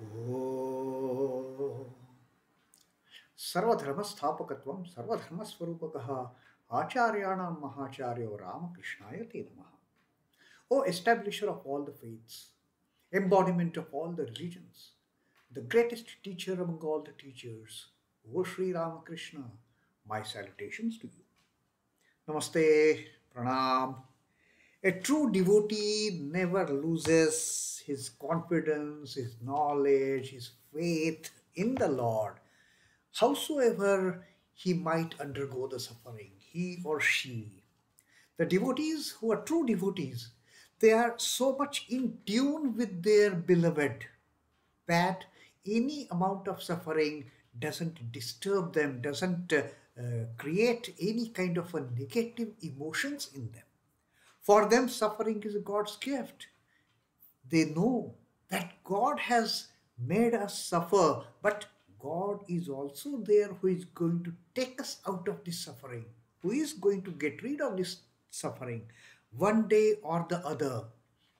Oh, Sarvadharmasthapakatvam Sarvadharmaswarupakaha Acharyanam Mahacharyo Ramakrishnaya Te Namaha. O establisher of all the faiths, embodiment of all the religions, the greatest teacher among all the teachers, O Sri Ramakrishna, my salutations to you. Namaste, Pranam. A true devotee never loses his confidence, his knowledge, his faith in the Lord. Howsoever he might undergo the suffering, he or she. The devotees who are true devotees, they are so much in tune with their beloved that any amount of suffering doesn't disturb them, doesn't create any kind of a negative emotions in them. For them, suffering is God's gift. They know that God has made us suffer, but God is also there who is going to take us out of this suffering, who is going to get rid of this suffering. One day or the other,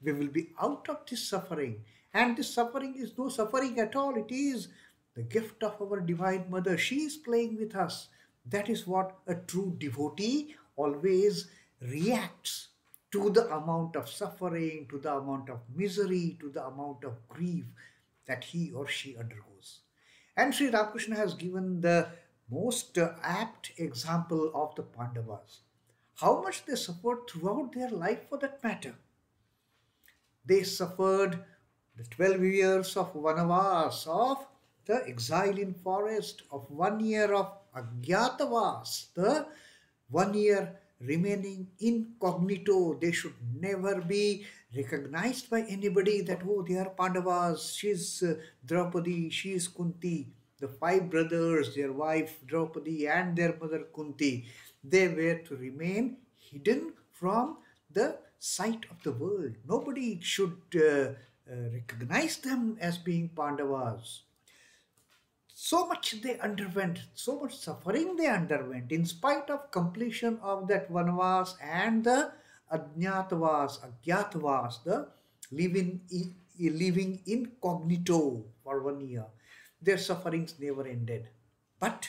we will be out of this suffering. And this suffering is no suffering at all. It is the gift of our Divine Mother. She is playing with us. That is what a true devotee always reacts to the amount of suffering, to the amount of misery, to the amount of grief that he or she undergoes. And Sri Ramakrishna has given the most apt example of the Pandavas. How much they suffered throughout their life for that matter. They suffered the 12 years of Vanavas, of the exile in forest, of 1 year of Agyatavas, the 1 year remaining incognito. They should never be recognized by anybody that, oh, they are Pandavas, she's Draupadi, she is Kunti. The 5 brothers, their wife Draupadi and their mother Kunti, they were to remain hidden from the sight of the world. Nobody should recognize them as being Pandavas. So much they underwent, so much suffering they underwent, in spite of completion of that Vanavas and the Agyatavas, the living incognito for 1 year. Their sufferings never ended. But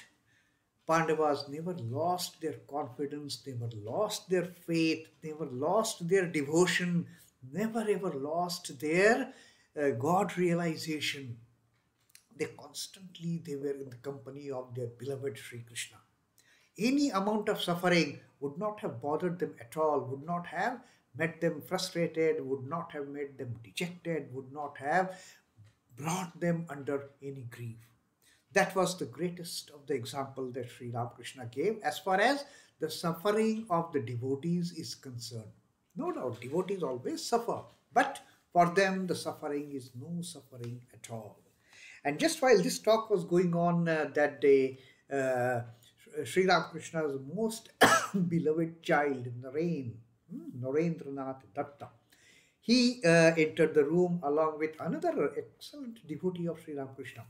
Pandavas never lost their confidence, never lost their faith, never lost their devotion, never ever lost their God realization. They were in the company of their beloved Sri Krishna. Any amount of suffering would not have bothered them at all, would not have made them frustrated, would not have made them dejected, would not have brought them under any grief. That was the greatest of the example that Sri Ramakrishna gave as far as the suffering of the devotees is concerned. No doubt, devotees always suffer, but for them the suffering is no suffering at all. And just while this talk was going on that day, Sri Ramakrishna's most beloved child, Narendra Datta, he entered the room along with another excellent devotee of Sri Ramakrishna,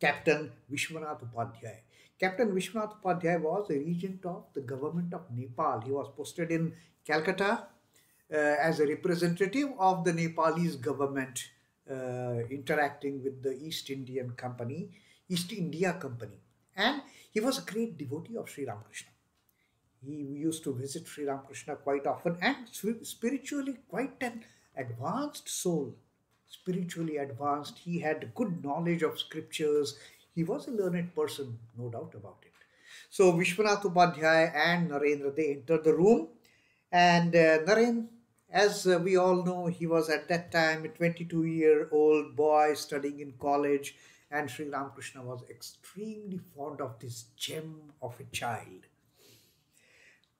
Captain Viswanath Upadhyaya. Captain Viswanath Upadhyaya was a regent of the government of Nepal. He was posted in Calcutta as a representative of the Nepalese government, interacting with the East India Company. And he was a great devotee of Sri Ramakrishna. He used to visit Sri Ramakrishna quite often, and spiritually quite an advanced soul. Spiritually advanced. He had good knowledge of scriptures. He was a learned person, no doubt about it. So Vishwanath Upadhyaya and Narendra, they entered the room, and Narendra, as we all know, he was at that time a 22-year-old boy studying in college, and Sri Ramakrishna was extremely fond of this gem of a child.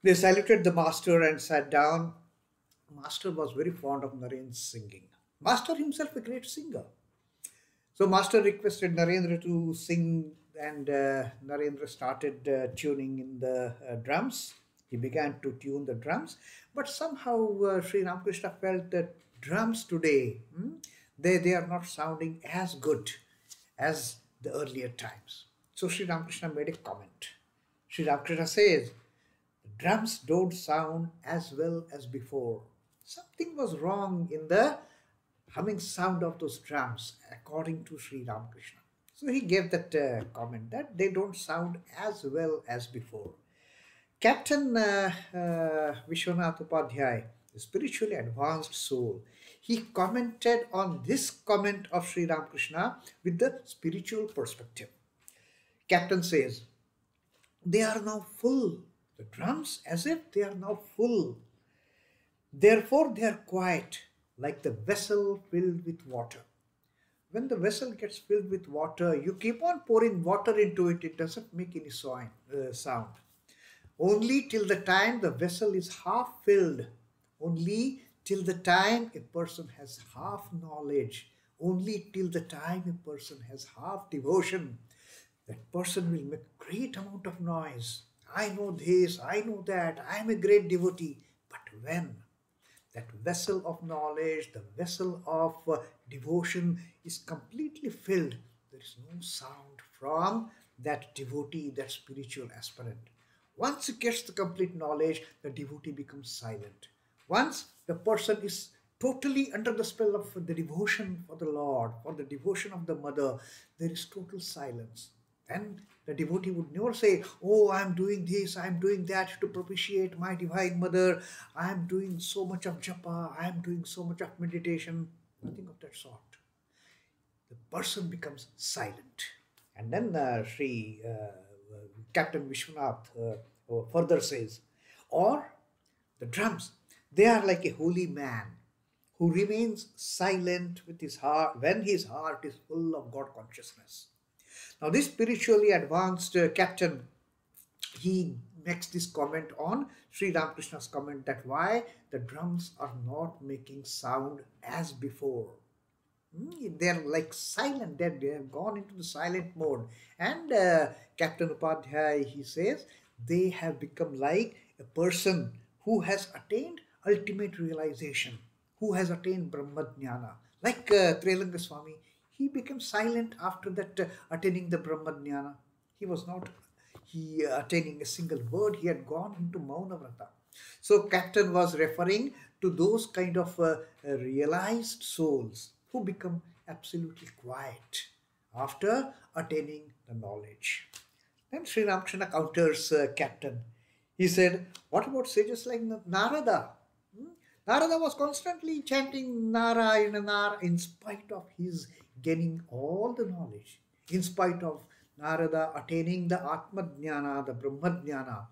They saluted the master and sat down. Master was very fond of Narendra's singing. Master himself a great singer. So master requested Narendra to sing, and Narendra started tuning in the drums. He began to tune the drums, but somehow Sri Ramakrishna felt that drums today, they are not sounding as good as the earlier times. So Sri Ramakrishna made a comment. Sri Ramakrishna says, the drums don't sound as well as before. Something was wrong in the humming sound of those drums according to Sri Ramakrishna. So he gave that comment that they don't sound as well as before. Captain Viswanath Upadhyaya, a spiritually advanced soul, he commented on this comment of Sri Ramakrishna with the spiritual perspective. Captain says, they are now full. The drums, as if they are now full. Therefore, they are quiet, like the vessel filled with water. When the vessel gets filled with water, you keep on pouring water into it, it doesn't make any sound. Only till the time the vessel is half filled, only till the time a person has half knowledge, only till the time a person has half devotion, that person will make great amount of noise. I know this, I know that, I am a great devotee. But when that vessel of knowledge, the vessel of devotion is completely filled, there is no sound from that devotee, that spiritual aspirant. Once he gets the complete knowledge, the devotee becomes silent. Once the person is totally under the spell of the devotion for the Lord, for the devotion of the mother, there is total silence. And the devotee would never say, oh, I am doing this, I am doing that to propitiate my divine mother, I am doing so much of japa, I am doing so much of meditation. Nothing of that sort. The person becomes silent. And then Captain Vishwanath further says, or the drums, they are like a holy man who remains silent with his heart when his heart is full of God consciousness. Now this spiritually advanced captain, he makes this comment on Sri Ramakrishna's comment that why the drums are not making sound as before. They're like silent, they have gone into the silent mode. And Captain Upadhyaya, he says, they have become like a person who has attained ultimate realization, who has attained Brahma-jnana. Like Trelanga Swami, he became silent after that attaining the Brahma-jnana. He was not attaining a single word, he had gone into Mauna Vrata. So Captain was referring to those kind of realized souls who become absolutely quiet after attaining the knowledge. Then Sri Ramakrishna counters Captain. He said, what about sages like Narada? Narada was constantly chanting Narayana in spite of his gaining all the knowledge, in spite of Narada attaining the Atma Jnana, the Brahma Jnana.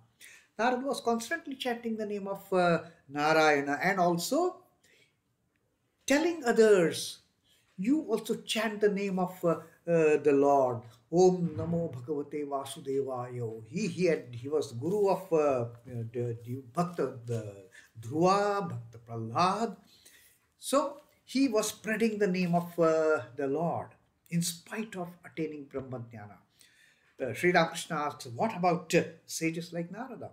Narada was constantly chanting the name of Narayana and also telling others, you also chant the name of the Lord. Om Namo Bhagavate Vasudevaya. He was the guru of the Bhakta Dhruva, Bhakta Prahlad. So he was spreading the name of the Lord in spite of attaining Brahma Jnana. Sri Ramakrishna asks, what about sages like Narada?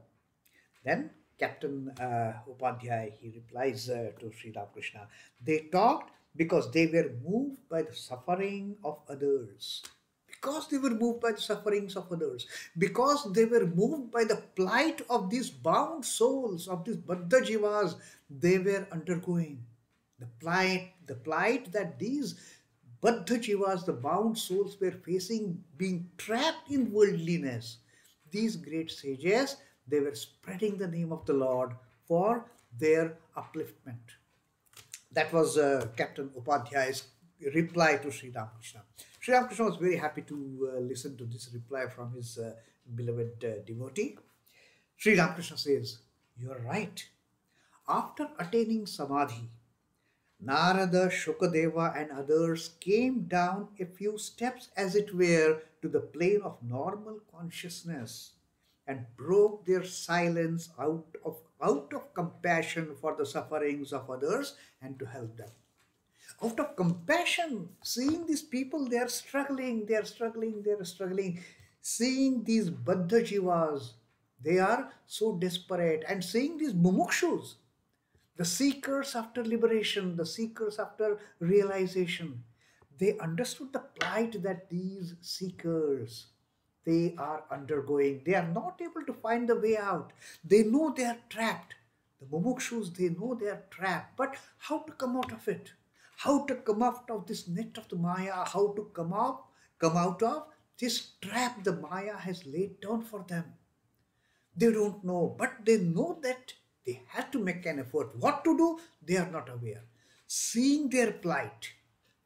Then Captain Upadhyaya, he replies to Sri Ramakrishna, they talked because they were moved by the suffering of others. Because they were moved by the sufferings of others. Because they were moved by the plight of these bound souls, of these Baddha Jivas, they were undergoing. The plight that these Baddha Jivas, the bound souls, were facing, being trapped in worldliness. These great sages, they were spreading the name of the Lord for their upliftment. That was Captain Upadhyaya's reply to Sri Ramakrishna. Sri Ramakrishna was very happy to listen to this reply from his beloved devotee. Sri Ramakrishna says, you are right. After attaining samadhi, Narada, Sukadeva and others came down a few steps as it were to the plane of normal consciousness and broke their silence out of compassion for the sufferings of others and to help them. Out of compassion, seeing these people, they are struggling. Seeing these Baddha Jivas, they are so desperate. And seeing these mumukshus, the seekers after liberation, the seekers after realization, they understood the plight that these seekers, they are undergoing. They are not able to find the way out. They know they are trapped. The mumukshus, they know they are trapped. But how to come out of it? how to come out of this net of the Maya, how to come out of this trap the Maya has laid down for them. They don't know, but they know that they have to make an effort. What to do, they are not aware. Seeing their plight,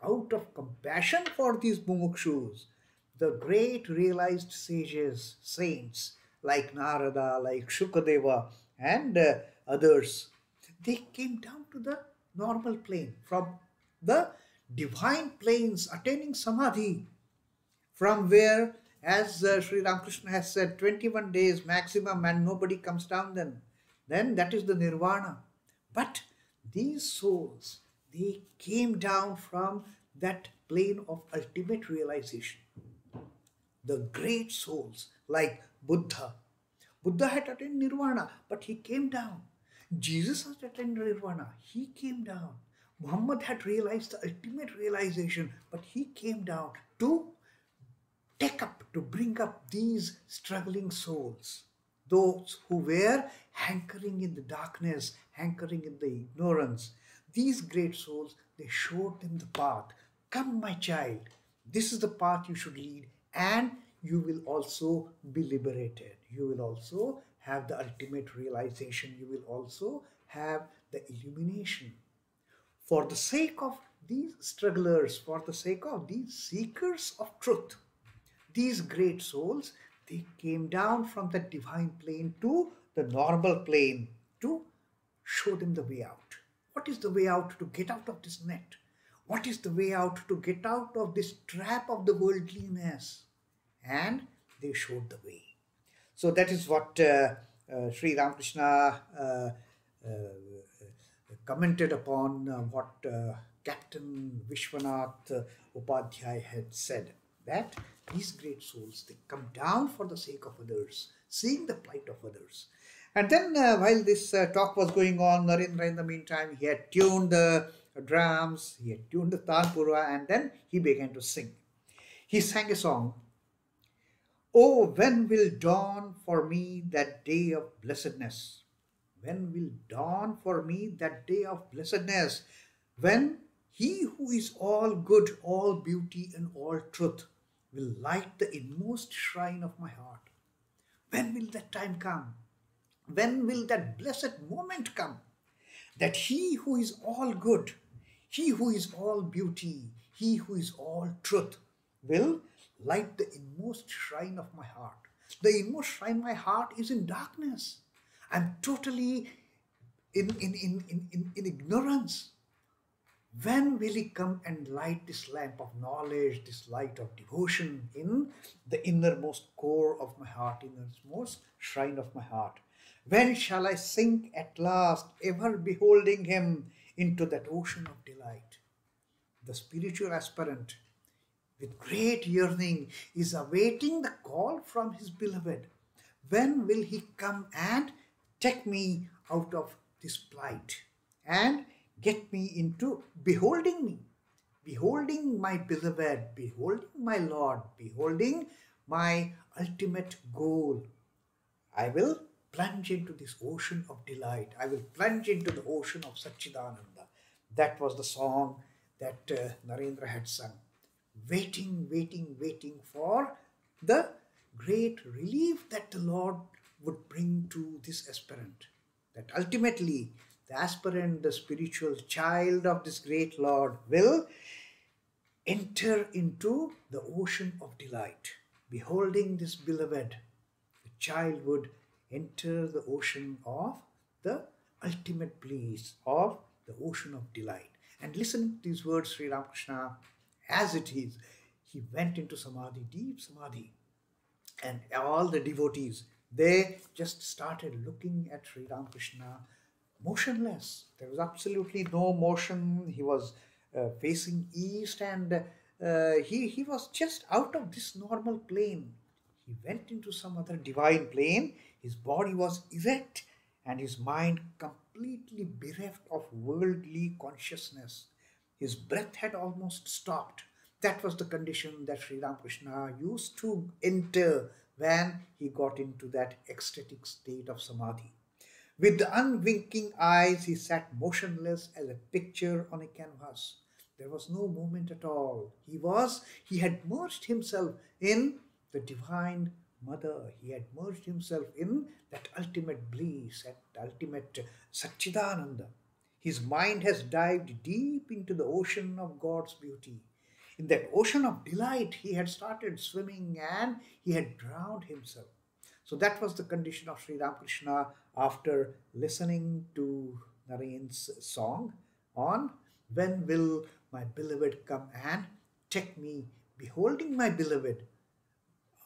out of compassion for these mumukshus, the great realized sages, saints like Narada, like Sukadeva, and others, they came down to the normal plane, from the divine planes, attaining samadhi, from where, as Sri Ramakrishna has said, 21 days maximum and nobody comes down, then that is the nirvana. But these souls, they came down from that plane of ultimate realization. The great souls like Buddha. Buddha had attained nirvana, but he came down. Jesus had attained nirvana, he came down. Muhammad had realized the ultimate realization, but he came down to to bring up these struggling souls, those who were hankering in the darkness, hankering in the ignorance. These great souls, they showed them the path. Come, my child, this is the path you should lead, and you will also be liberated. You will also have the ultimate realization. You will also have the illumination. For the sake of these strugglers, for the sake of these seekers of truth, these great souls, they came down from the divine plane to the normal plane to show them the way out. What is the way out to get out of this net? What is the way out to get out of this trap of the worldliness? And they showed the way. So that is what Sri Ramakrishna commented upon what Captain Viswanath Upadhyaya had said, that these great souls, they come down for the sake of others, seeing the plight of others. And then while this talk was going on, Narendra in the meantime, he had tuned the drums, he had tuned the tanpura, and then he began to sing. He sang a song, "Oh, when will dawn for me that day of blessedness? When will dawn for me that day of blessedness? When he who is all good, all beauty, and all truth will light the inmost shrine of my heart. When will that time come? When will that blessed moment come? That he who is all good, he who is all beauty, he who is all truth will light the inmost shrine of my heart. The inmost shrine of my heart is in darkness. I'm totally in ignorance. When will he come and light this lamp of knowledge, this light of devotion in the innermost core of my heart, innermost shrine of my heart? When shall I sink at last, ever beholding him into that ocean of delight? The spiritual aspirant, with great yearning, is awaiting the call from his beloved. When will he come and take me out of this plight and get me into beholding my beloved, beholding my Lord, beholding my ultimate goal? I will plunge into this ocean of delight. I will plunge into the ocean of Satchidananda. That was the song that Narendra had sung. Waiting, waiting, waiting for the great relief that the Lord would bring to this aspirant. That ultimately the aspirant, the spiritual child of this great Lord, will enter into the ocean of delight. Beholding this beloved, the child would enter the ocean of the ultimate bliss, of the ocean of delight. And listen to these words, Sri Ramakrishna, as it is. He went into samadhi, deep samadhi. And all the devotees, they just started looking at Sri Ramakrishna motionless. There was absolutely no motion. He was facing east, and he was just out of this normal plane. He went into some other divine plane. His body was erect and his mind completely bereft of worldly consciousness. His breath had almost stopped. That was the condition that Sri Ramakrishna used to enter when he got into that ecstatic state of samadhi. With the unwinking eyes, he sat motionless as a picture on a canvas. There was no movement at all. He had merged himself in the Divine Mother. He had merged himself in that ultimate bliss, that ultimate Satchidananda. His mind has dived deep into the ocean of God's beauty. In that ocean of delight, he had started swimming and he had drowned himself. So that was the condition of Sri Ramakrishna after listening to Naren's song on When Will My Beloved Come and Take Me, beholding my beloved.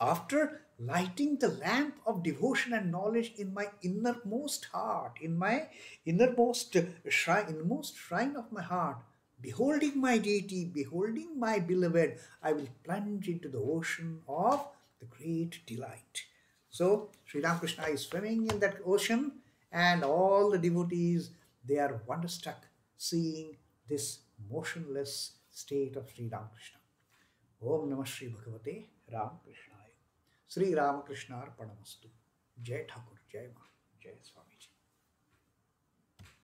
After lighting the lamp of devotion and knowledge in my innermost heart, in my innermost shrine of my heart, beholding my deity, beholding my beloved, I will plunge into the ocean of the great delight. So Sri Ramakrishna is swimming in that ocean, and all the devotees, they are wonderstruck seeing this motionless state of Sri Ramakrishna. Om Namah Shri Bhagavate Ramakrishna. Sri Ramakrishna Arpanamastu. Jai Thakur, Jai Ma, Jai Swami.